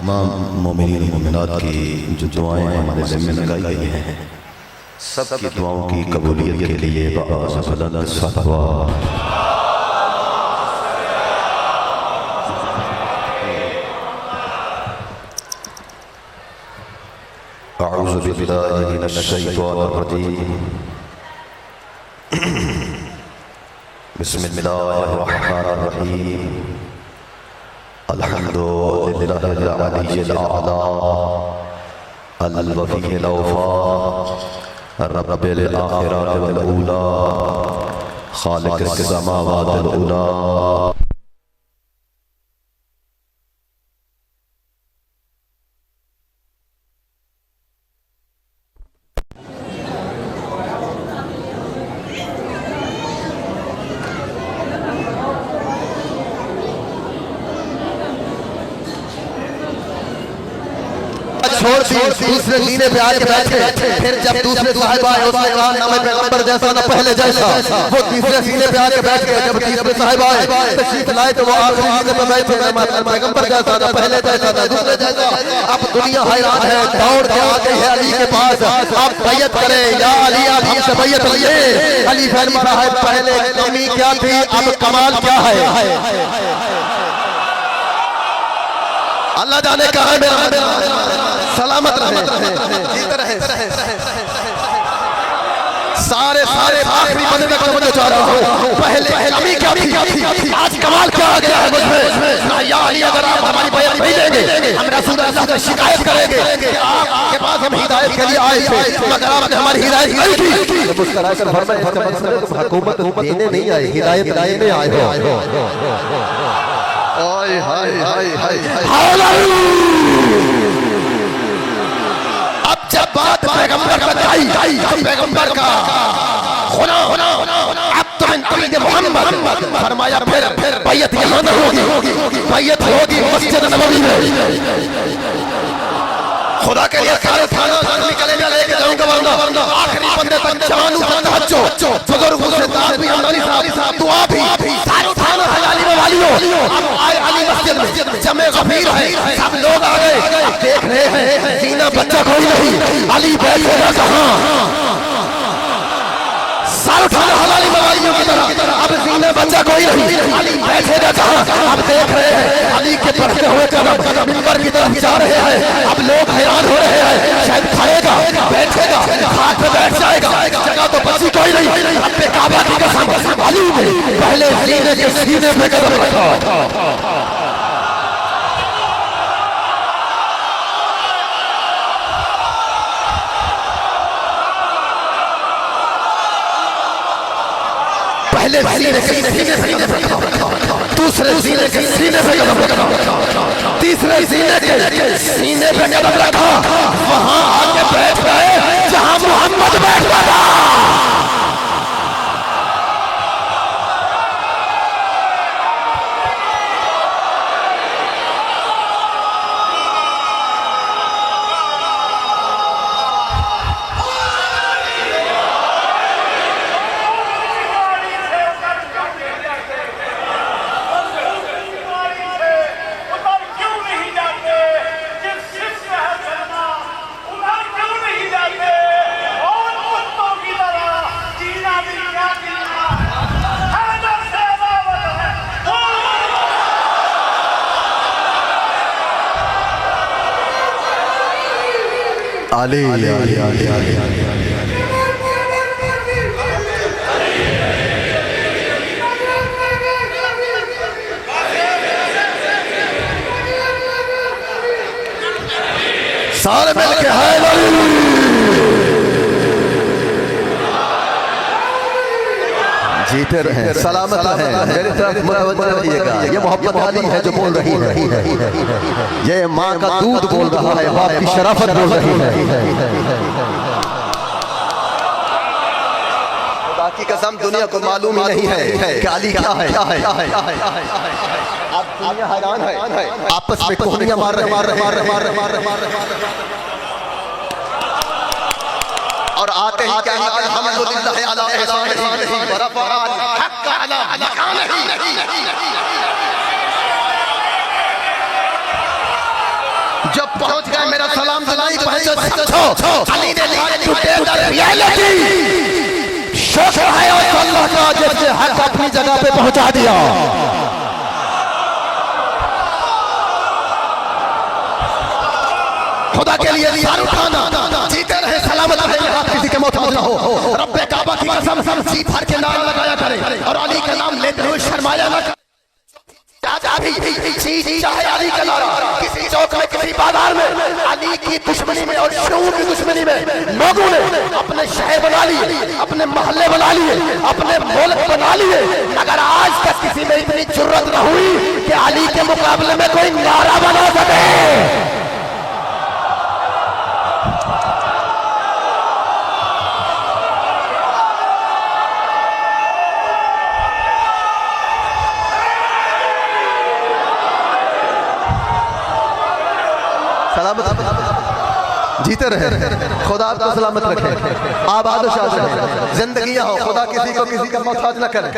तमाम मोमिनीन मोमिनात की जो दुआएं हमारे ज़िम्मे लगाई गई हैं, सब की दुआओं की कबूलियत के लिए अऊज़ु बिल्लाहि मिनश शैतानिर रजीम। बिस्मिल्लाहिर रहमानिर रहीम। अल्हम्दुलिल्लाहिल अलिय्यिल आला अल वफ़ील औफ़ा रब्बिल आखिरति वल ऊला खालिक़िस समावाति वल ऊला। छोड़ दी, दूसरे सीने पे आके बैठे। फिर जब दूसरे साहिब आए उसने कहा ना मैं पैगंबर जैसा ना पहले जैसा। वो तीसरे सीने पे आके बैठ गए। जब तीसरे साहिब आए तशरीफ लाए तो वो आखिरी सीने पे बैठे ना मैं पैगंबर जैसा ना पहले जैसा ना दूसरे जैसा। अब दुनिया हैरान है, दौड़ के आते हैं अली के पास। आप बैयत करें या अली, आप हमसे बैयत लिए। अली फरमा रहा है पहले कमी क्या थी, अब कमाल क्या है। अल्लाह जाने कहा है मेरा सलामत रहे, जीते रहे। सारे आखिरी बंदे तक समझ जा रहा हूँ। पहले कमी क्या थी, आज कमाल क्या आ गया है मुझमें। या अली अगर आप हमारी बैत नहीं देंगे हम रसूल अल्लाह से शिकायत करेंगे कि आपके पास हम हिदायत के लिए आए थे मगर आपने हमारी हिदायत नहीं की। मुस्कुराकर फरमाया इसका मतलब तुम हुकूमत देने नहीं आए, हिदायत देने आए हो। हाय हाय हाय हाय जब बात पैगंबर का आई पैगंबर का खुदा अब तो नबी मोहम्मद फरमाया फिर बैयत यहाँ न होगी, बैयत होगी मस्जिद नबवी में। खुदा के लिए सारे थाना निकले लेके जाऊंगा वरना आखिरी बंदे तक जानू तक हजो बुजुर्गों से दाद भी अंदानी साहब दुआ भी सारे थाना हलाली में वालियों। अब आए अली मस्जिद में जमे गफीर है, सब लोग आ गए। अब देख रहे हैं सीना बच्चा कोई नहीं, अली बैठेगा कहाँ। सारे थाना हलाली में वालियों की तरह अब सीना बच्चा कोई नहीं, अली बैठेगा कहाँ। अब देख रहे हैं अली के बढ़ते हुए कदम मिंबर की तरफ जा रहे हैं। अब लोग हैरान हो रहे हैं, शायद खाएगा बैठेगा हाथ पे बैठ जाएगा, जगह तो बची कोई नहीं। अपने काबा की कसम अली ने पहले सीने के सीने पे कदम रखा। पहले सीने के सीने पे कदम रखा, दूसरे सीने के सीने पे कदम रखा, तीसरे सीने के सीने पे कदम रखा। वहां आके बैठ गए जहां मोहम्मद बैठता था। अली सारे मिल के है जीते रहे, सलामत रहे। मेरी तरफ मुतवज्जो रहिएगा। ये मोहब्बत अली है जो बोल रही है, ये माँ का दूध बोल रहा है, बाप की शराफत बोल रही है। खुदा की कसम दुनिया को मालूम ही नहीं है कि अली क्या है। अब दुनिया हैरान है, आपस में कोहनियां मार रहे और आते ही क्या अल्हम्दुलिल्लाह अला इहसानिही व रफ़अल हक़ अला मकानिही। पहुंच गए मेरा सलाम दुलाई पहुंचो समझो अली ने रियलिटी शुक्र है और अल्लाह का जिसने हक अपनी जगह पे पहुंचा दिया। खुदा के लिए सर उठाना, जीते रहे सलामत रहे, आप किसी के मोहताज ना हो। रब्बे काबा की कसम जी भर के नाम लगाया करे और अली का नाम लेते हुए शर्माया ना करे। चाहे अली का नारा किसी चौक में किसी बाजार में, अली की दुश्मनी में और शूर की दुश्मनी में लोगों ने अपने शहर बना लिए, अपने मोहल्ले बना लिए, अपने मुल्क बना लिए, मगर आज तक किसी में इतनी जुर्रत न हुई कि अली के मुकाबले में कोई नारा बना सके। जीते रहे, खुदा आपको सलामत रखे, आबाद शाद रहे, जिंदगियां हो, खुदा किसी को किसी का मोहताज न करे,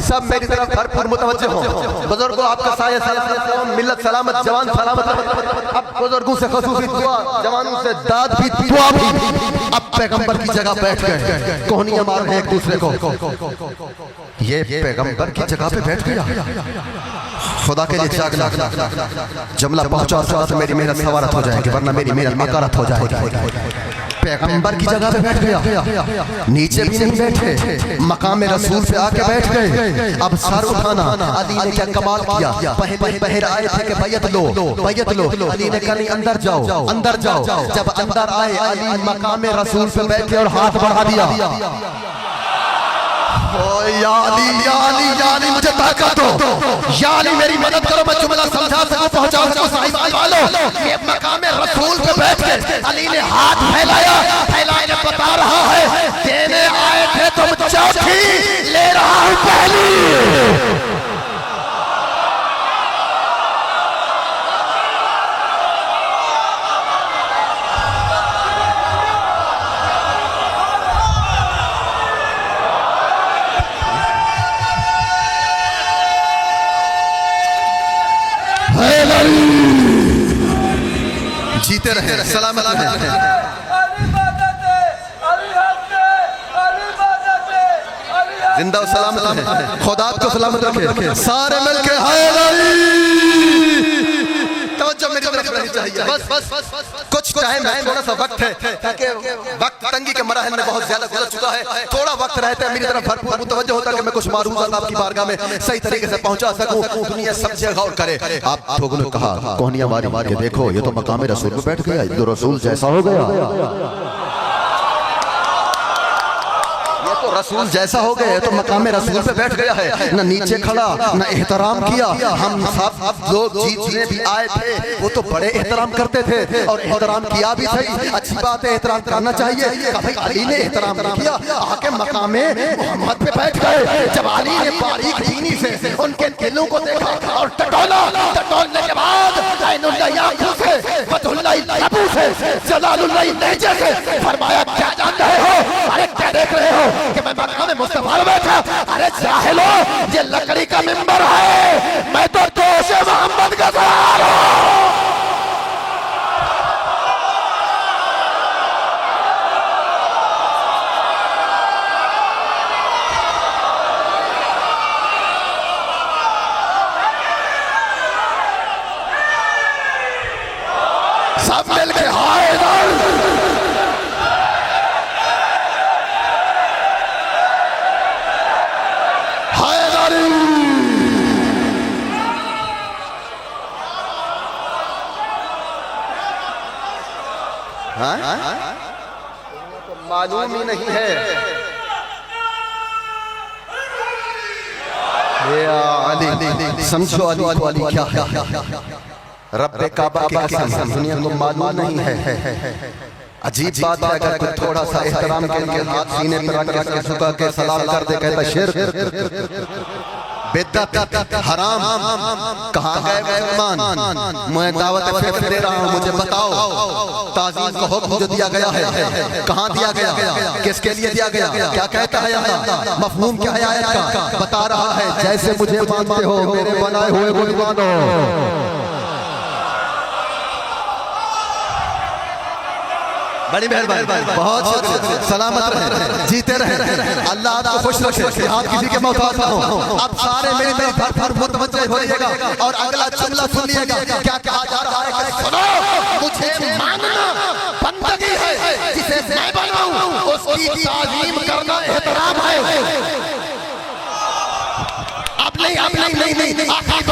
सब मेरी तरफ भरपूर मुतवज्जो हो। बुजुर्गों आपका साया सलामत, मिल्लत सलामत, जवान सलामत। अब बुजुर्गों से खसूसी दुआ, जवानों से दाद भी दुआ भी। अब पैगंबर की जगह बैठ गए, कोहनियां मार रहे हैं एक दूसरे को। ये पैगंबर की जगह पे बैठ गया, खुदा के लिए जागना, जमला पहुंचा सका तो मेरी मेहनत सवारत हो जाएगी, वरना मेरी मेहनत मकारत हो जाएगी। पैगंबर की जगह पे बैठ गया, नीचे भी नहीं बैठे, मकाम रसूल पे आके बैठ गए। अब सर उठाना, अली ने क्या कमाल किया, पहले पहर आए थे कि बैयत लो बैयत लो, अली ने कहा नहीं अंदर जाओ अंदर जाओ। जब अंदर आए अली मकाम रसूल पे बैठे और हाथ बढ़ा दिया, या अली मुझे ताकत दो, या अली मेरी मदद करो, मैं जुमला समझा सकूं पहुंचा सकूं। साहिब वालों ये मकाम रसूल पे बैठ के अली ने हाथ फैलाया, फैलाए बता रहा है देने आए थे तुम चौथी, ले रहा हूं पहली। जीते रहे, सलामत रहे, जिंदा और सलामत रहे, खुदा को सलामत रखे। सारे मिलके हाय तवज्जो मेरी तरफ रहनी चाहिए। बस कुछ टाइम है, थोड़ा सा वक्त है, ताकि वक्त तंगी के मराहल में बहुत ज्यादा गुजर चुका है, थोड़ा वक्त रहता है मेरी तरफ भरपूर मुतवज्जो होता कि मैं कुछ मारूज़ात आपकी बारगाह में सही तरीके से पहुंचा सकूं, दुनिया सब जगह गौर करे। आप लोगों ने कहा कोहनियां मारी मार के देखो, ये तो मकाम रसूल पे बैठ गया, ये तो रसूल जैसा हो गया, रसूल जैसा हो गए, तो मकाम रसूल पे बैठ गया है, न नीचे खड़ा न एहतराम किया। हम सब लोग जितने भी आए थे वो तो बड़े एहतराम करते थे और एहतराम किया भी सही, अच्छी बात है, एहतराम करना चाहिए। भाई अली ने एहतराम नहीं किया, आके मकाम मोहम्मद पे बैठ गए। जब अली ने बारीक दीनी से उनके दिलों को देखा और टटोला, टटोलने के बाद फरमाया क्या जान रहे हो, अरे क्या देख रहे हो कि मैं मकाम मुस्तफा में बैठा? अरे जाहिलो ये लकड़ी का मिंबर है, मैं तो दोषे मोहम्मद का सवार हूं। सब मिलके हाय तो मालूम ही नहीं है। अली समझो, अली को अली क्या है, रब्बे काबा की कसम दुनिया को मालूम नहीं है। अजीब बात है, अगर कोई थोड़ा सा एहतराम के लिए हाथ सीने पर रख के झुका के सलाम कर दे, कहता शिर्क बिदअत हराम। कहाँ गए मेहमान, मैं दावत फिक्र दे रहा हूँ, मुझे बताओ ताज़ीम का हुक्म जो दिया गया है कहाँ दिया गया, किसके लिए दिया गया, क्या कहता है अल्लाह, मफहूम क्या है आयत का, बता रहा है जैसे मुझे मानते हो मेरे बनाए हुए को मानो। बड़ी मेहरबानी, बहुत शुक्रिया। सलामत रहे, जीते रहे, अल्लाह आपको खुश रखे कि आप किसी के मोहताज ना हो। अब सारे मेरी तरफ भर भर मुतवज्जे होइएगा और अगला जुमला सुनिएगा। क्या कहा जा रहा है? सुनो, मुझे मानना बंदगी है, जिसे मैं बनाऊं उसकी ताज़ीम करना एहतराम है। अब नहीं आखिरी बंदे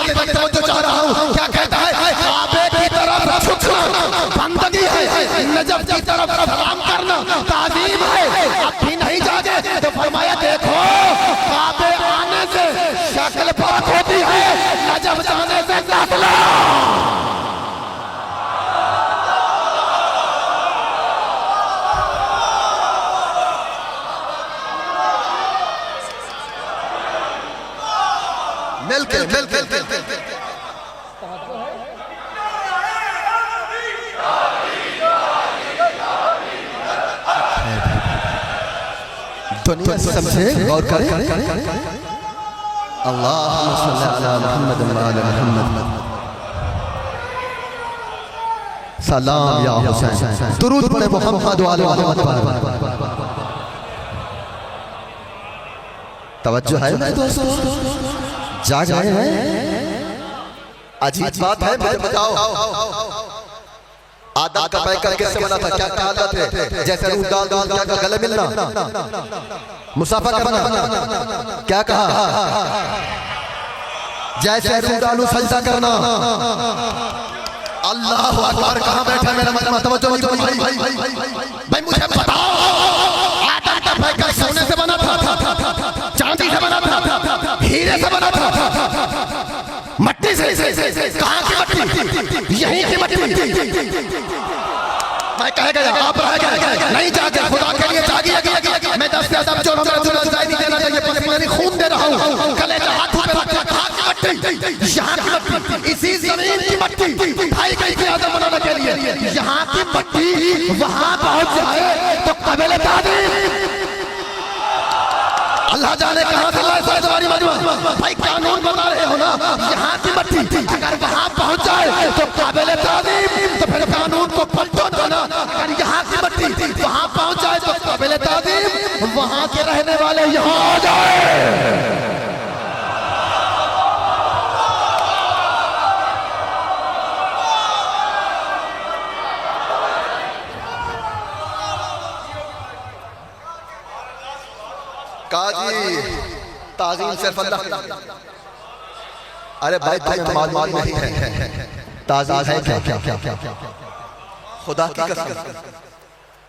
तक तवज्जो चाह रहा हूं। क्या कहता है? काबे की तरफ झुकना बंदगी है, नजफ की तरफ सलाम करना ताज़ीम है। अब भी नहीं जागे तो फरमाया देखो, काबे आने से शक्ल पाक होती है, नजफ जाने से दाखिला। मिलके दुनिया समझे गौर करें। अल्लाहुम्मा सल्ली अला मुहम्मद व आला मुहम्मद। सलाम या हुसैन, दुरूद पढ़े मोहम्मद व आला मोहम्मद। तवज्जो है मेरे दोस्तों, जाग रहे हैं? अजीब बात है, मुझे बताओ आदम का पैकर कैसे बना था? क्या हालत है? जैसे रूह डाल क्या गले मिलना? मुसाफा का बना? क्या कहा? जैसे रूह डालू सजदा करना। अल्लाह अकबर, कहां बैठा मेरा मजमा? तवज्जो नहीं भाई, मुझे बताओ आदम का पैकर सोने से बना था, चांदी से बना था, हीरे से बना था, मट्टी से? कहां की मट्टी? यहीं की मट्टी। मैं कह गया, आप रह गए। नहीं जागे, खुदा के लिए जागिए। मैं 10 से अदब जो नहीं देना चाहिए, पसीने खून दे रहा हूं। कलेजा हाथों पे रख, कहां की मट्टी? यहाँ की मट्टी, इसी जमीन की मट्टी। भाई गई थी आदम बनाने के लिए, यहाँ की मट्टी वहां पहुंच जाए तो कबीले ताज़ीम। अल्लाह जाने कहां से लाए सारे तुम्हारी मजमा। भाई कानून बता रहे हो ना, यहाँ की मट्टी अगर वहां पहुंच जाए तो काबिल ताज़ीम, तो फिर कानून को पलटो ना। अगर यहाँ की मट्टी वहां पहुंच जाए तो काबिल ताज़ीम, वहां के रहने वाले यहाँ आ जाए। काजी ताज़ीम सिर्फ अल्लाह। अरे भाई तुम्हें मालूम नहीं है ताज़ीम है क्या? खुदा की कसम,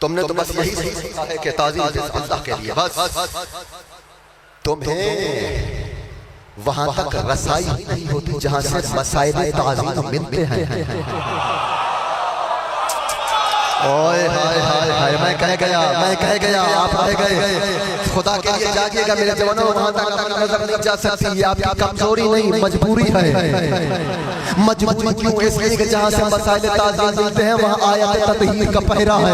तुमने तो बस यही सीखा है कि ताज़ीम सिर्फ अल्लाह के लिए। बस तुम्हें वहां तक रसाई नहीं होती जहां से मसाइल ताज़ीम मिलते हैं। ओए हाय हाय हाय, मैं कह गया, आप रह गए। खुदा के लिए जागिएगा मेरे जवानों, वहां तक आपकी नजर नहीं जा सकती। ये आपकी कमजोरी नहीं, मजबूरी है। मजबूरी क्यों? इसलिए कि जहां से मसाइल ताज़ीम मिलते हैं वहां आयत तत्हीर का पहरा है।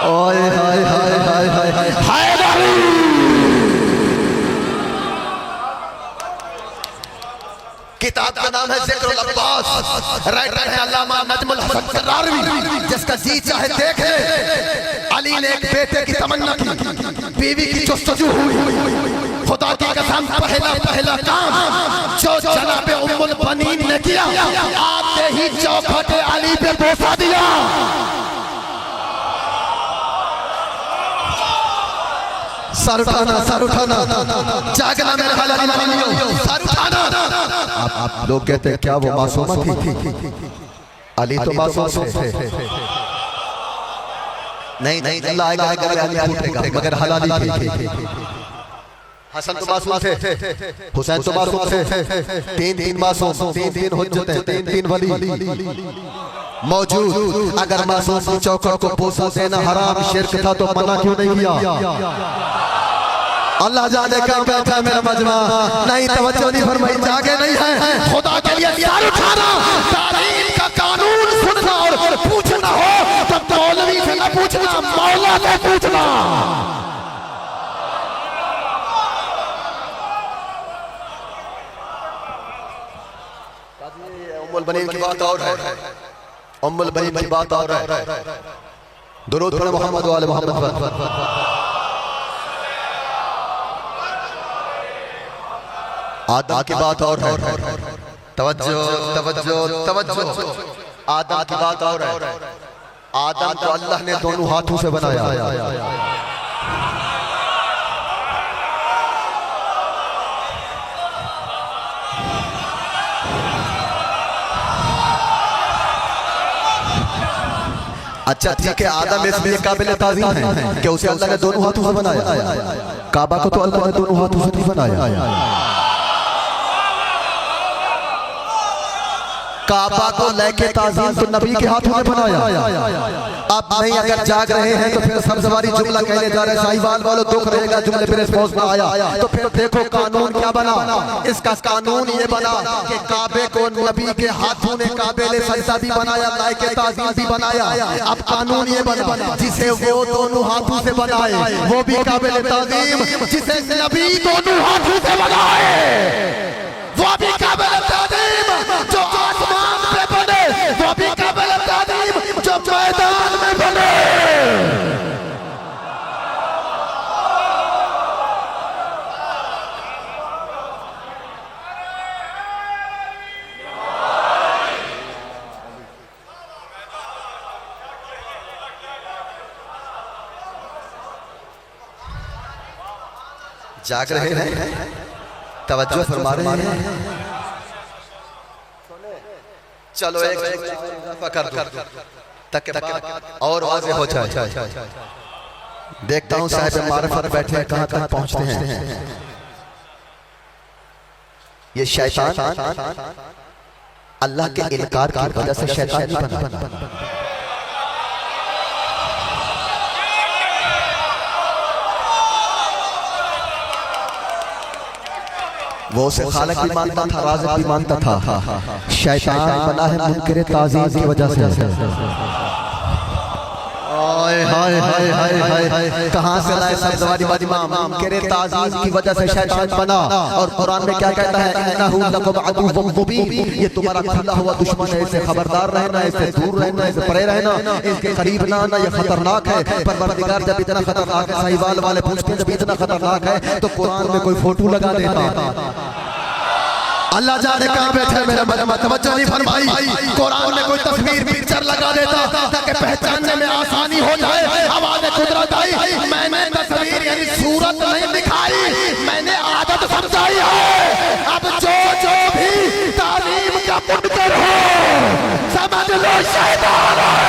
ओए हाय हाय हाय हाय हाय। किताब का नाम है ज़िक्रुल अब्बास, राइटर है अल्लामा नजमुल हसन करारवी। जिसका जी चाहे देख ले। अली ने एक बेटे की तमन्ना की, बीवी की जुस्तजू हुई। खुदा की कसम, पहला काम जो जनाब उम्मुल बनीन ने किया, आते ही चौखट अली पे बोसा दिया। सर उठाना, जागना मेरे हलाली मानियो, सर उठाना। आप लोग कहते हैं क्या वो मासूमा थी? अली तो मासूम थे। नहीं, अल्लाह आएगा मगर हलाली थी। हसन तो मासूम थे, हुसैन तो मासूम थे। तीन मासूम, तीन हुज्जत, तीन वली मौजूद। अगर मासूम की चौखट को बोसा देना हराम शिर्क था तो मना क्यों नहीं किया? अल्लाह जाने कहाँ बैठा है मेरा मजमा। नहीं तवज्जो नहीं फरमाई, जागे नहीं है। खुदा के लिए सर उठाना, तारीम का कानून सुनना और पूछना हो तो मौलवी से न पूछना, मौला से पूछना। उम्मुल बनीन की बात और है। उम्मुल बनीन की बात और है। दुरूद पढ़े मोहम्मद वाले मोहम्मद पर। आदम की बात और है। तवज्जो तवज्जो तवज्जो। आदम की बात और है। आदम को अल्लाह ने दोनों हाथों से बनाया। अच्छा ठीक है, आदम इसलिए काबिल ताज़ीम है कि उसे अल्लाह ने दोनों हाथों से बनाया। काबा को तो अल्लाह ने दोनों हाथों से नहीं बनाया। काबा को लेके ताज़ीम तो नबी के हाथों में बनाया। अब नहीं अगर जाग रहे हैं तो फिर सब सवारी जुमला कहने जा रहे हैं। साहिवाल वालों दुख रहेगा जुमले पे रिस्पॉन्स में आया तो फिर देखो कानून क्या बना। इसका कानून ये बना कि काबे को नबी के हाथों ने काबिल सजदा भी बनाया, लायक ताज़ीम भी बनाया। अब कानून ये बना जिसे वो दोनों हाथों से बनाए वो भी काबिल ताज़ीम, जिसे नबी दोनों हाथों से बनाए वो भी काबिल ताज़ीम। जो आसमान पे बने वो भी काबिल ताज़ीम, जो मैदान में बने। जाग रहे हैं, तवज्जो फरमा रहे हैं। चलो एक पकड़ दो तक और वाज़ेह हो जाए। देखता हूँ साहिब मारिफत बैठे हैं कहाँ कहाँ पहुँचते हैं। ये शैतान अल्लाह के इनकार की वजह से शैतान नहीं बना। वो उसे खालिक भी मानता था, राज़िक़ भी मानता था। शैतान बना है मुनकिर ताज़ीम की वजह से। हाय हाय हाय हाय हाय, कहाँ से लाए सब्ज़वारी इमाम? मुनकिर ताज़ीम की वजह से शैतान बना। और कुरान में क्या कहता है? इन्नहु लकुम अदुव्वुम मुबीन, ये तुम्हारा खुला हुआ दुश्मन है, इससे खबरदार रहना, इससे दूर रहना, इससे परे रहना, इसके करीब ना आना, ये खतरनाक है। परवरदिगार जब इतना खतरनाक है, साहिवाल वाले पूछते हैं जब इतना खतरनाक है तो कुरान में कोई फोटो लगा देता। अल्लाह जाने कहाँ बैठे मेरा मजमा, तवज्जो नहीं फरमाई। कुरान में कोई तस्वीर पिक्चर लगा देता ताकि पहचानने में आसानी हो जाए। आवाज़ कुदरत आई, मैंने तस्वीर यानी सूरत नहीं दिखाई, मैंने आदत समझाई है। अब जो जो भी तालीम का मुनकर हो समझ लो शैतान है।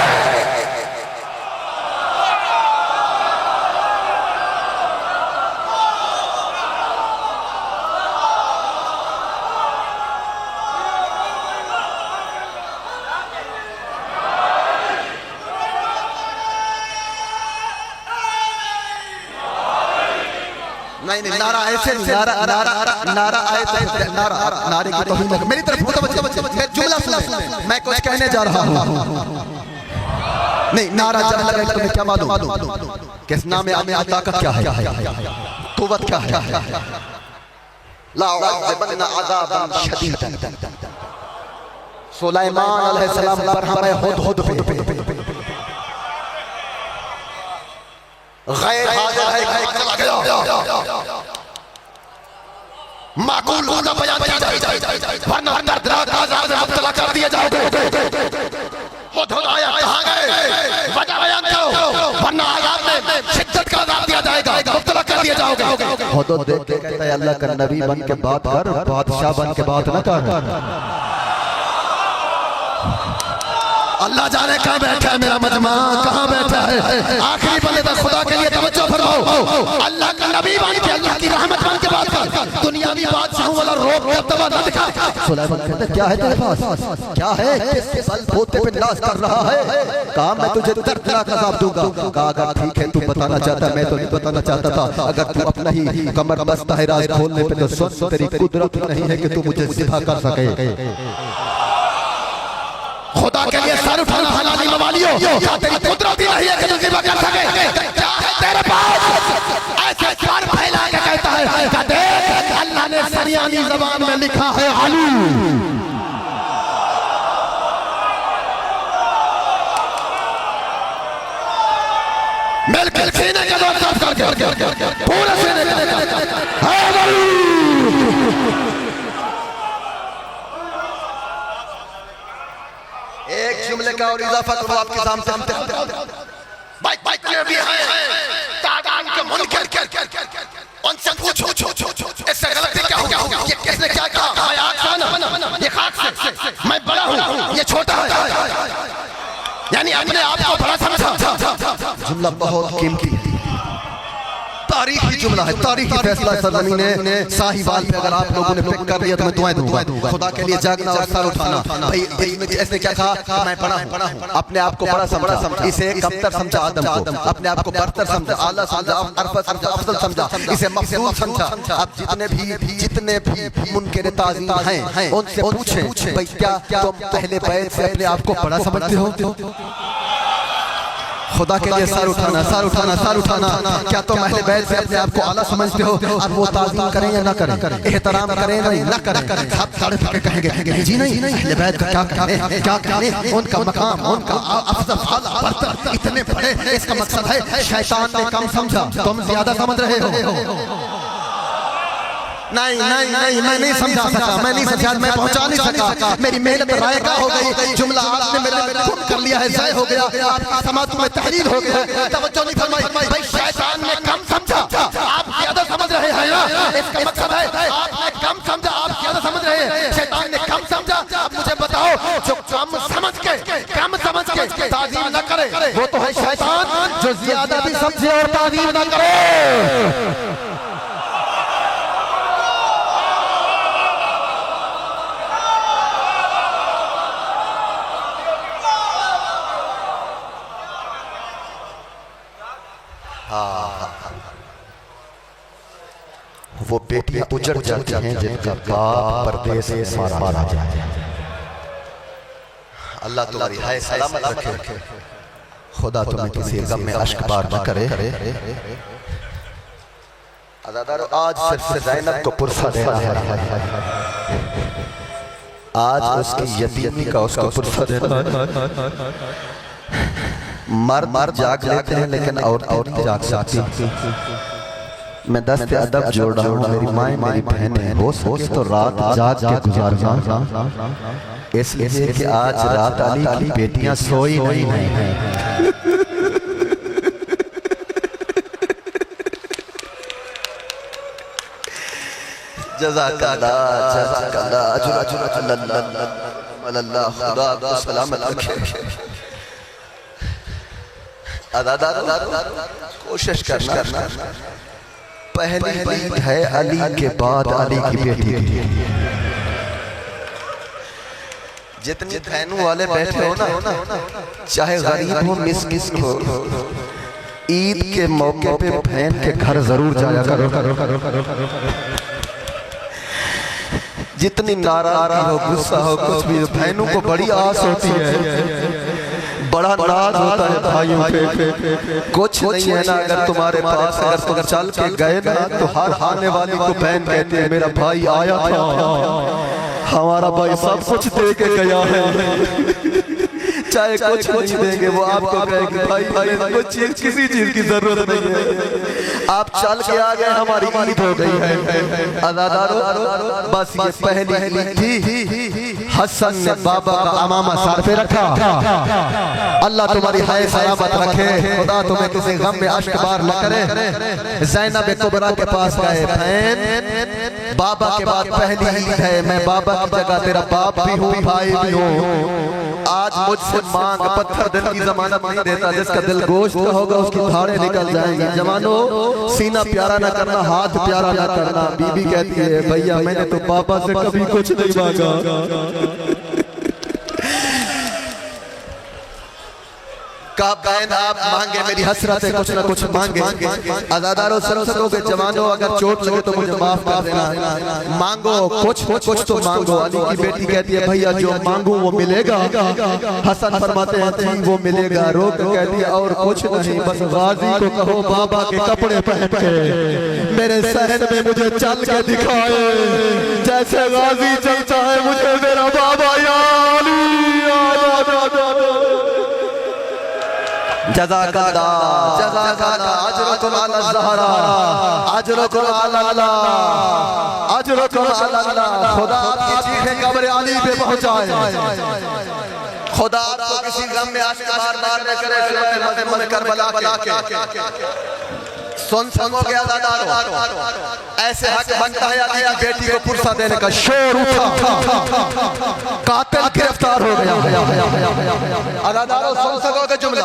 नहीं नहीं, नारा ऐसे नारा नारा नारा आए तो नारा नारे की तौहीन है। मेरी तरफ मुतवज्जो जुमला सुने, मैं कुछ कहने जा रहा हूँ। नहीं, नारा जब लगा तुम्हें क्या मालूम किस नाम में आने ताकत क्या है, कुव्वत क्या है। ला उअज़्ज़िबन्ना अज़ाबन शदीदन। सुलेमान अलैहिस्सलाम पर हमें हुद पे गैर हाजिर है चला गया। माकूल होना बयान किया जाए वरना दर्दनाक आज़ाब में मुब्तला कर दिए जाओगे। खुद आया कहाँ गए, वजह बयान करो वरना आज़ाब में शिद्दत का आज़ाब दिया जाएगा, मुब्तला कर दिए जाओगे। खुद देख के कहता है अल्लाह का नबी बन के बात कर, बादशाह बन के बात न कर। अल्लाह जाने कहाँ बैठा है मेरा मजमा, कहाँ बैठा है। आखिरी बंदे तक खुदा के लिए तवज्जो फरमाओ। अल्लाह का नबी बन के, अल्लाह की रहमत बन के बात कर, दुनियावी बादशाहों वाला रोक दबदबा न दिखा। सुलेमान कहता है क्या है तेरे पास, क्या है, किस बल पोते पे नाज कर रहा है? कहा मैं तुझे दर्दनाक अज़ाब दूंगा। कहा अगर ठीक है तू बताना चाहता, मैं तो नहीं बताना चाहता था। अगर तू अपना ही कमर बस्ता है राज खोलने पे तो सुन, तेरी कुदरत नहीं है कि तू मुझे ज़िबा कर सके। खुदा के लिए सर उठाना हलाली मवालियों, क्या तेरी कुदरत ही नहीं है कि तू ज़िबा कर सके? क्या है तेरे पास? ऐसे सर फैला के कहता है कि देख अल्लाह ने सरियानी ज़बान में लिखा है आलू। सीने का दौर साफ करके पूरे सीने का एक जुमले का और इजाफा करो आपके सामने। बाइक भी है तादान के मुनकर उनसे पूछो इससे गलती क्या होगी, ये किसने क्या कहा, मैं आग खाना, ये खाक से, मैं बड़ा हूँ ये छोटा है, यानी अपने आप को बड़ा समझा। जुमला बहुत कीमती तारीखी जुमला है, तारीखी फैसला सरजमीन ने साहिवाल पे अगर आप लोगों ने पिक कर लिया तो मैं दुआएं दूंगा। खुदा के लिए जागना और सर उठाना। भाई इसने क्या कहा, मैं बड़ा हूँ, अपने आप को बड़ा समझा, इसे कमतर समझा आदम को, अपने आप को बरतर समझा, आला समझा, अरफत समझा, अफजल समझा, इसे मफजूल समझा। अब जितने भी मुनकर ताज़ीम हैं उनसे पूछें भाई क्या तुम पहले बैत से अपने आप को बड़ा समझते हो? खुदा के लिए सर उठाना, सर उठाना, सर उठाना। क्या तुम अहले बैत से अपने आप को आला समझते हो? अब वो ताज़ीम करें या ना करें, एहतराम करें या ना करें, सब साढ़े के कहेंगे जी नहीं, अहले बैत का क्या करें, उनका मकाम, उनका अफजल आला बरतर इतने बड़े, इसका मकसद है शैतान ने कम समझा, तुम ज्यादा समझ रहे हो। नहीं, मैं नहीं समझा सका, मैं नहीं समझा, मैं पहुंचा नहीं सका, मेरी मेहनत रायगा हो गई, जुमला आपने मेरे गुम कर लिया है, ज़ाय हो गया, आपकी समात में तहरीर हो गया, तवज्जो नहीं फरमाई। भाई शैतान ने कम समझा, आप ज्यादा समझ रहे हैं ना, इसका मकसद है आपने कम समझा, आप ज्यादा समझ रहे हैं, शैतान ने कम समझा। अब मुझे बताओ जो कम समझ के ताज़ीम न करे वो तो है शैतान, जो ज्यादा भी समझे और ताज़ीम न करे। वो बेटियां उजड़ जाती हैं जिनका बाप परदेस से मारा जाए। अल्लाह तुम्हारी हाय सलामत रखे, खुदा तुम्हें किसी गम में अश्क बार न करे। अज़ादारो आज सिर्फ ज़ैनब को पुरसा देना है, आज उसकी यतीमी का उसको पुरसा देना है। मर्द जाग लेते हैं लेकिन औरतें जाग सकती। मैं दस्ते अदब जोड़ रहा हूँ, मेरी माएँ मेरी बहनें, हो सके तो रात जाग के गुजारना, इसलिए कि आज रात अली की बेटियां सोई नहीं हैं। जज़ाकल्लाह अल्लाह खुदा को सलामत रखे। कोशिश करना पहली बीत है अली के बाद अली की बेटी की। जितने बहनों वाले बैठे हो ना, चाहे गरीब हो मिस्किन हो, ईद के मौके पे बहन के घर जरूर जाया करो। जितनी नाराजगी हो, गुस्सा हो, कुछ भी, बहनों को बड़ी आस होती है, बड़ा नाज होता है भाइयों पे। कुछ नहीं है ना अगर तुम्हारे पास, अगर तुम चल के गए ना तो हर आने वाली को बहन कहते हैं मेरा भाई आया था, हमारा भाई सब कुछ दे के गया है, चाहे कुछ नहीं देंगे वो आपको कहेंगे भाई कुछ किसी चीज की जरूरत नहीं है, आप चल के आ गए, हमारी ईद हो गई है। अज़ादारो बस ये पहली थी, हसन ने बाबा का अमामा सर पे रखा। अल्लाह तुम्हारी हाय सलामत रखे, खुदा तुम्हें किसी गम में अश्क बार न करे। ज़ैनब कुबरा के पास गए, बहन बाबा के बाद पहली ईद है, मैं बाबा की जगह तेरा बाप भी हूँ, भाई भी हूँ, आज मुझसे मांग, पत्थर दिल की जमानत नहीं देता, जिसका दिल गोश्त का होगा उसकी धाड़े निकल जाएंगी। जवानों सीना प्यारा ना करना, हाथ प्यारा ना करना। बीबी कहती है भैया मैंने तो पापा से कभी कुछ नहीं मांगा। बहन आप मांगे, मेरी हसरत है कुछ ना कुछ मांगे। अज़ादारो सरसरों के जवानों अगर चोट लगे तो मुझे माफ कर देना, मांगो कुछ तो मांगो। अली की बेटी कहती है भैया जो मांगू वो मिलेगा। हसन फरमाते हैं वो मिलेगा। रोक कहती है और कुछ नहीं, बस गाजी को कहो बाबा के कपड़े पहन के मेरे सहन में मुझे चल के दिखाए, जैसे गाजी चलता है मुझे मेरा बाबा याद। जज़ाकल्लाह जज़ाकल्लाह अजरुकुम अला ज़हरा अजरुकुम अला अल्लाह अजरुकुम अला अल्लाह। खुदा आपकी चीखें कब्र अली पे पहुंचाए। खुदा आपको किसी गम में आशिक बार न करे। फिर करबला के सुन सकोगे आज़ादारो, ऐसे हक बनता है अली की बेटी को पुरसा देने का। शोर उठा, कातिल गिरफ्तार हो गया। आज़ादारो सुन सकोगे जुमला।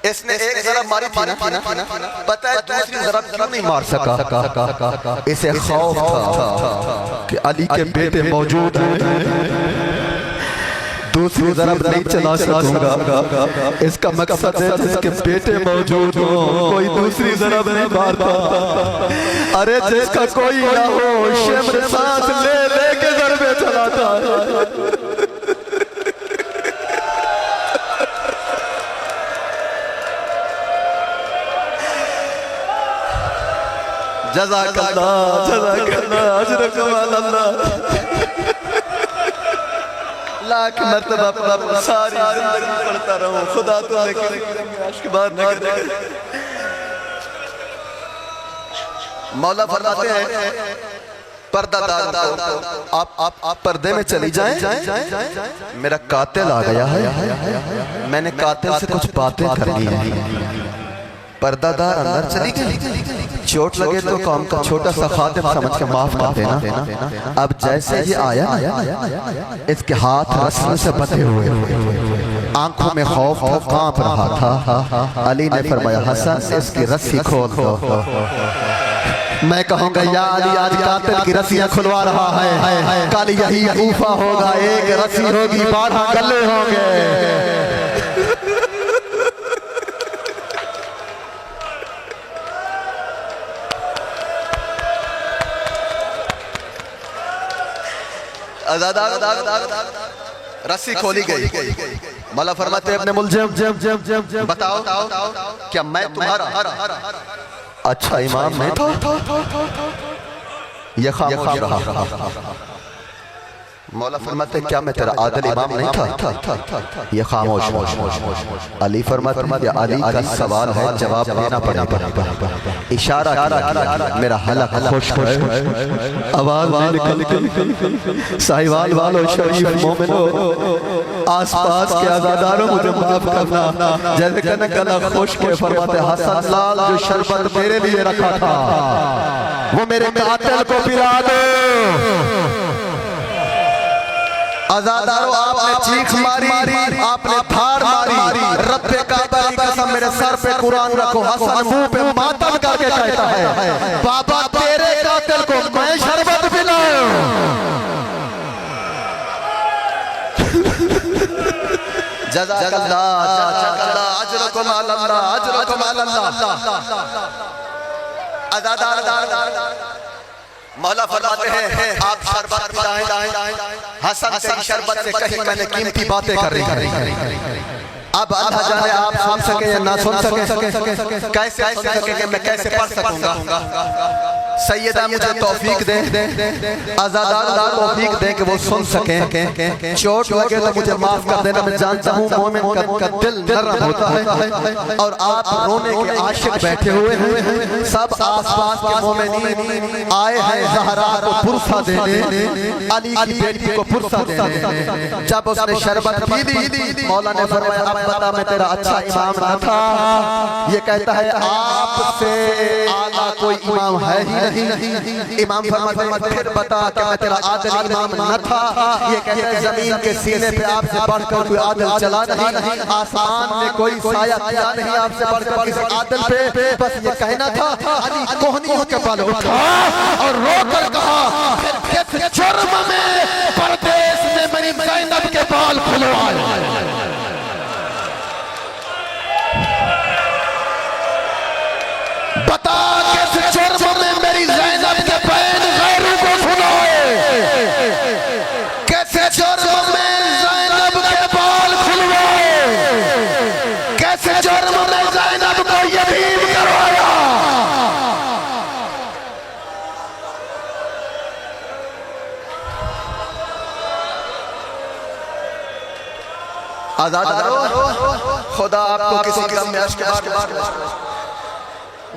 इसने एक ज़रब मारी थी ना, पता है दूसरी ज़रब क्यों नहीं मार सका? इसे खौफ था कि अली के बेटे मौजूद हैं, दूसरी ज़रब नहीं चला सकूंगा। इसका मकसद है जिसके बेटे मौजूद हो कोई दूसरी ज़रब नहीं मारता। अरे जिसका कोई ना हो शिम्र सांस ले लेके ज़रबे चलाता है। जज़ाकल्लाह जज़ाकल्लाह अजरुकुम अला अल्लाह। लाख मरतबा सारी जिंदगी पढ़ता रहूं, खुदा तुम्हें कभी आशिक बार न करे। मौला फरमाते हैं पर्दादार आप पर्दे में चली जाएं। मेरा कातिल आ गया है, मैंने कातिल से कुछ बातें करनी है। पर्दादार अंदर चली गई। चोट लगे तो काम का छोटा सा खातिम समझ के माफ कर देना। अब जैसे ये आया इसके हाथ रस्सी से बंधे हुए, आंखों में खौफ था, कांप रहा था। अली ने फरमाया हसन इसकी रस्सी खोल दो। मैं कहूँगा या अली आज कातिल की रस्सियां खुलवा रहा है। कल यही कूफा होगा, एक रस्सी होगी 12 गले होंगे। रस्सी खोली गई। मौला फरमाते अपने मुलजिम बताओ क्या मैं तुम्हारा अच्छा इमाम नहीं था? ये खामोश रहा। मौला फरमाते क्या मैं तेरा आदिल इमाम नहीं था? ये खामोश। अली फरमाते अली का सवाल है, जवाब देना पड़ेगा। इशारा किया मेरा हलक खुश्क है। आवाज निकल गई। साहिवाल वालों शरीफ मोमिनो आसपास के आज़ादारों मुझे माफ करना। जैसे कहना गला खुश्क है। फरमाते हसन लाल जो शरबत मेरे लिए रखा था वो मेरे कातिल को पिला दो। आज़ादारों आपने चीख मारी, आपने धार मारी। रब्बे काबा की कसम मेरे सर पे कुरान रखो। हसन मुंह पे मातम करके कहता है बाबा तेरे कातिल को मैं शरबत पिलाऊं। जज़ाकल्लाह जज़ाकल्लाह अजरुकुम अला अल्लाह अजरुकुम अला अल्लाह। आज़ादार मौला फरमाते हैं आप शरबत पिलाएं। हसन तेरी शरबत से कहीं मैंने कीमती बातें कर रही। अब अल्लाह जाने आप सुन सके या ना सुन सके, कैसे सुन सकेंगे, मैं कैसे पढ़ सकूंगा। सैयदा मुझे तौफीक दे, आज़ादार तौफीक दे कि वो सुन सके। चोट लगे तो मुझे माफ कर देना। मैं जानता हूँ मोमिन का दिल नरम होता है और आप रोने के आशिक बैठे हुए हैं। सब आसपास के मोमिनीन आए हैं ज़हरा को पुरसा देने, अली की बेटी को पुरसा देने। जब उसने शरबत पी ली मौला ने फरमाया अब बता मैं तेरा अच्छा इमाम न था? ये कहता है आपसे आला कोई इमाम है ही नहीं। इमाम फरमाते फिर बता कि मैं तेरा आदिल इमाम न था? ये कहता है जमीन के सीने पे आपसे बढ़कर कोई आदिल चला नहीं, आसमान में कोई साया किया नहीं आपसे बढ़कर किसी आदिल पे। बस ये कहना था। अली कोहनियों के बाल उठा और रोकर कहा किस जुर्म में परदेश में मेरी ज़ैनब के बाल खुलवाए? बता किस जुर्म में मेरी ज़ैनब के बैन गैरों को सुनाए? कैसे जुर्म में ज़ैनब के बाल खुलवाए? कैसे जुर्म में ज़ैनब को यतीम करवाया? आज़ादारो खुदा आपको किसी गम में अश्क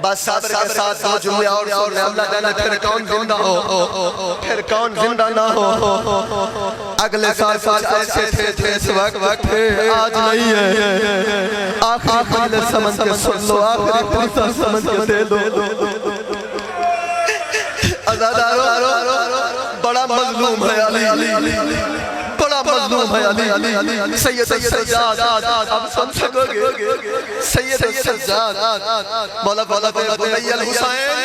बस सब्र के साथ दो जुमले और सुन ले। अल्लाह जाने फिर कौन जिंदा हो, फिर कौन जिंदा ना हो। अगले साल अच्छे थे इस वक्त आज नहीं है। आखिरी मजलिस समझ के सुन लो, आखिरी फुर्सत समझ के दे दो। आज़ादारो बड़ा मजलूम है अली, बड़ा मजलूम है अली। सैयद सज्जाद अब सुन सकोगे। सैयद सज्जाद मौला बुनैयल हुसैन,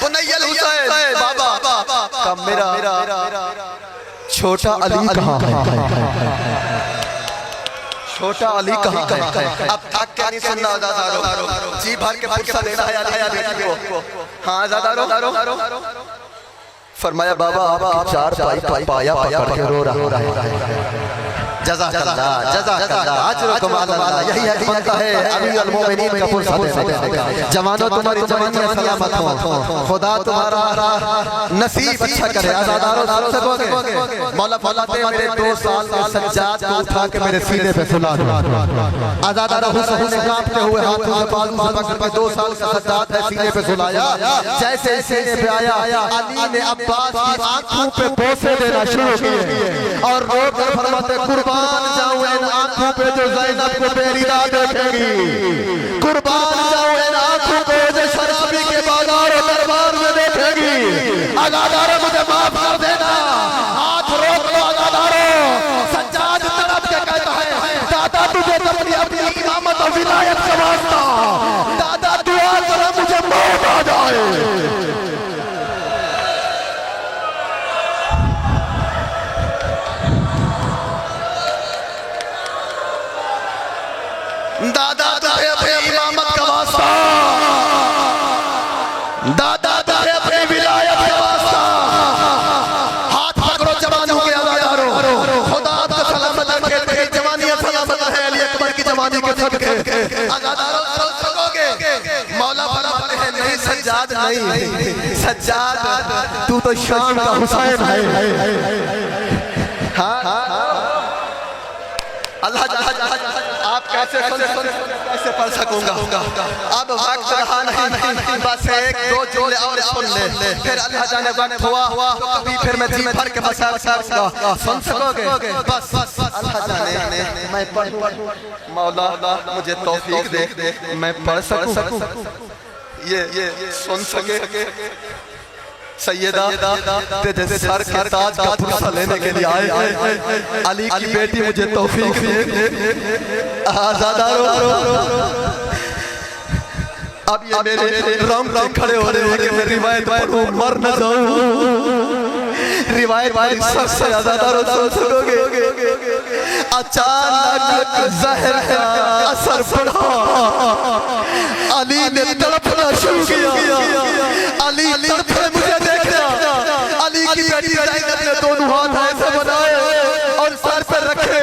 बुनैयल हुसैन बाबा का मेरा छोटा अली कहाँ है? छोटा अली कहाँ है? अब तक क्या नहीं सुनना आज़ादारो, जी भर के फुर्सत देना है अली को। हाँ आज़ादारो फरमाया बाबा आपकी चार पाया पकड़ के रो रहा है। जज़ाकल्लाह यही बनता है अमीरुल मोमिनीन का फुर्सत। जवानों तुम्हारी जवानी सलामत हो, खुदा तुम्हारा नसीब अच्छा करे। आज़ादारो सुन सकोगे? मौला फलाते मेरे 2 साल के सज्जाद को उठा के मेरे सीने पे सुला दो। आज़ादारो हुस्न कांपते हुए हाथों में बाजू से पकड़ के 2 साल का सज्जाद है सीने पे सुलाया। जैसे सीने पे आया अली ने अब्बास की आंखों पे बोसे देना शुरू किए और रोकर फरमाते कुर्बान जाऊं इन आंखों पे जो ज़ैनब को बेरीदा देखेगी, कुर्बान जाऊं इन आंखों को जो शराबी के बाजार और दरबार में देखेगी। आज़ादारो मुझे माफ कर देना, हाथ रोक लो आज़ादारो। सज्जाद तड़प के कहता है दादा तुझे अपनी इमामत और विलायत का वास्ता, दादा दुआ करो मुझे मौत आ जाए। दादा तुझे अपनी इमामत का वास्ता, दादा तुझे अपनी विलायत का वास्ता, हाथ पकड़ो जवानों के आज़ादारो। खुदा आपको सलामत रखे, तेरी जवानी सलामत है अली अकबर की जवानी के सदके। आज़ादारो सुन सकोगे? मौला फरमाते हैं नहीं सज्जाद नहीं, सज्जाद तू तो शाम का हुसैन है। हाँ अल्लाह आप कैसे पढ़ सकूंगा? अब वक्त रहा नहीं, बस 1-2 जुमले और सुन ले, फिर अल्लाह जाने वक्त हुआ तो कभी फिर मैं जी भर के बसा सकूंगा। सुन सकोगे? बस अल्लाह जाने मैं पढ़ूं। मौला मुझे तौफीक दे मैं पढ़ सकूं, ये सुन सके। सैयदा तेरे सर के ताज का पुरसा लेने के लिए आए अली की बेटी मुझे तौफीक दे। आज़ादारो अब ये मेरे रम खड़े हो रहे हैं कि मैं रिवायत पढ़ूं मर न जाऊं। रिवायत सबसे आज़ादारो सुन सकोगे? अचानक ज़हर का असर पड़ा, अली ने तड़पना शुरू किया। अली तड़पे मुझे देखना। अली की बेटी ज़ैनब ने दोनों हाथ ऐसे बनाए और सर पर रखे,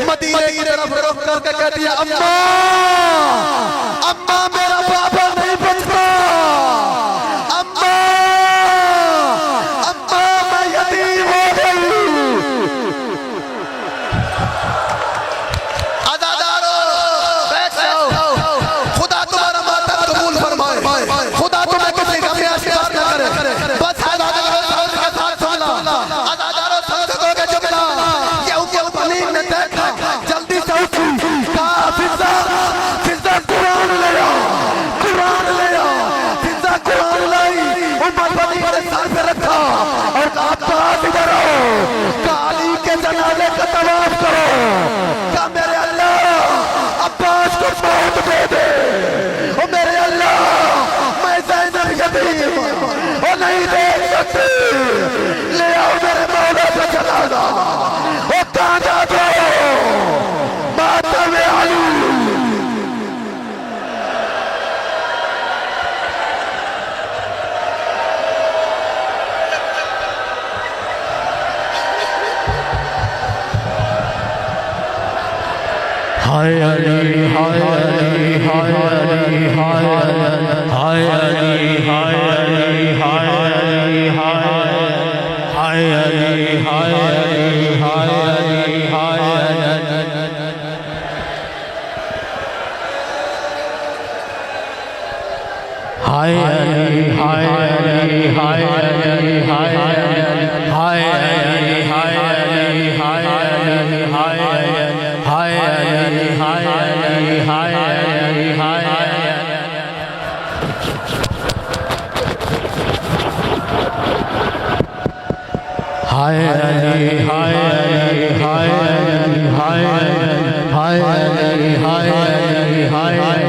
मदीने की तरफ रुख करके कहती है अम्मा, अम्मा मेरा बाबा नहीं बचता, अम्मा, अम्मा मैं यतीम हो गई। आज़ादारो बैठ जाओ, खुदा तुम्हारा मातम कबूल फरमाए, खुदा तुम्हें किसी गम में शिकार न करे। बस आज़ादारो के साथ सुन लो। आज़ादारो सुन सकोगे जुमला? ये ऊपर नींद ने देखा, जल्दी से उठी, कहा फिज़ा कुरान ले आओ, कुरान ले आओ। फिज़ा कुरान लाई, ऊपर बनी के सर पे रखा और कहा अब्बास इधर आओ, अली के जनाजे का तवाफ करो। कहा मेरे अल्लाह अब्बास को मौत दे दे, ओ मेरे अल्लाह मैं ज़ैनब यतीम और नहीं देख सकती, ले आओ मेरे मौला का जनाजा। ओ गाना दो मातम अली। हाय अली हाय अली हाय अली हाय अली हाय अली हाय अली हाय अली हाय अली हाय अली हाय हाय अली हाय अली हाय अली हाय अली हाय अली हाय अली हाय अली हाय अली हाय अली हाय अली हाय अली हाय हाय अली हाय अली हाय अली हाय अली हाय अली हाय अली हाय अली हाय अली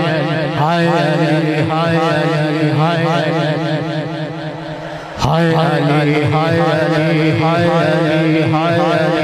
हाय अली हाय अली हाय अली हाय अली हाय अली हाय अली